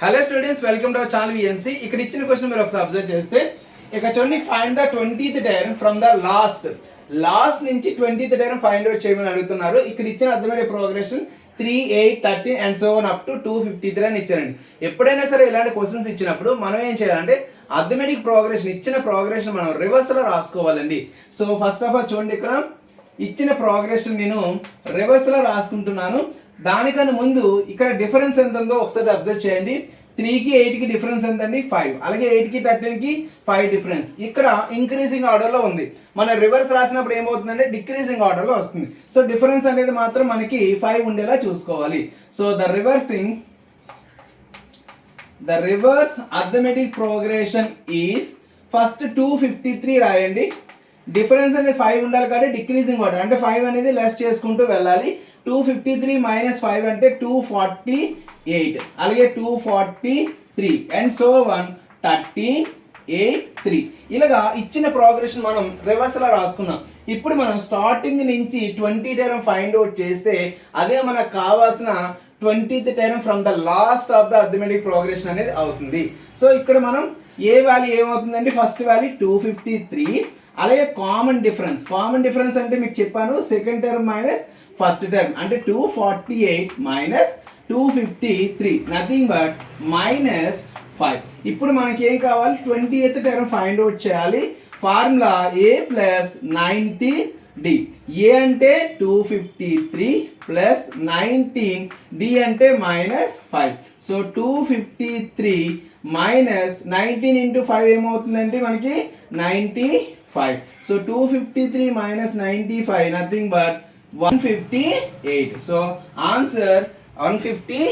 Hello students, welcome to our channel VNC. ఇక్కడ ఇచ్చిన question మీరు ఒకసారి అబ్జర్వ్ చేస్తే ఇక్కడ చూడండి, find the 20th term from the last నుంచి 20th టర్మ్ ఫైండ్ అవుట్ చేయమని అడుగుతున్నారు. ఇక్కడ ఇచ్చిన అర్థమైన progression 3, 8, 13 and so on up to 253 అని ఇచ్చారండి. ఎప్పుడైనా సరే ఇలాంటి క్వశ్చన్స్ ఇచ్చినప్పుడు మనం ఏం చేయాలంటే అర్థమెటిక్ ప్రోగ్రెషన్ ఇచ్చిన ప్రోగ్రెషన్ మనం రివర్స్ లో రాసుకోవాలండి. సో ఫస్ట్ ఆఫ్ ఆల్ చూడండి, ఇక్కడ ఇచ్చిన ప్రోగ్రెషన్ నేను రివర్స్ లో రాసుకుంటున్నాను. దానికన్నా ముందు ఇక్కడ డిఫరెన్స్ ఎంత ఉందో ఒకసారి అబ్జర్వ్ చేయండి. 3కి 8కి డిఫరెన్స్ ఎంతండి? 5. అలాగే 8కి 13కి 5 డిఫరెన్స్. ఇక్కడ ఇంక్రీజింగ్ ఆర్డర్లో ఉంది. మన రివర్స్ రాసినప్పుడు ఏమవుతుందంటే డిక్రీజింగ్ ఆర్డర్లో వస్తుంది. సో డిఫరెన్స్ అనేది మాత్రం మనకి 5 ఉండేలా చూసుకోవాలి. So the reverse arithmetic progression is first 253 రాయండి. డిఫరెన్స్ అనేది 5 ఉండాలి కాబట్టి డిక్రీజింగ్ ఆర్డర్ అంటే 5 అనేది లెస్ చేసుకుంటూ వెళ్ళాలి. 253 మైనస్ 5 అంటే 248, అలాగే 243 అండ్ సో 13, 8, 3 ఇలాగా ఇచ్చిన ప్రోగ్రెషన్ మనం రివర్స్ లా రాసుకున్నాం. ఇప్పుడు మనం స్టార్టింగ్ నుంచి 20 టర్మ్ ఫైండ్ అవుట్ చేస్తే అదే మనకు కావాల్సిన 20th term from the last of the arithmetic progression అనేది అవుతుంది. సో ఇక్కడ మనం ఏ వాల్యూ ఏమవుతుందండి? ఫస్ట్ వాల్యూ 253, అలాగే కామన్ డిఫరెన్స్ అంటే మీకు చెప్పాను, second term minus first term అంటే 248 మైనస్ 253 నథింగ్ బట్ మైనస్ 5. ఇప్పుడు మనకి ఏం కావాలి? 20th టర్మ్ ఫైండ్ అవుట్ చేయాలి. Formula a plus 19d. a అంటే 253 ప్లస్ 19, d అంటే మైనస్ 5. సో 253 మైనస్ 19 ఇంటూ 5 ఏమవుతుందంటే మనకి 95. So 253 minus 95 nothing but 158. So answer 158.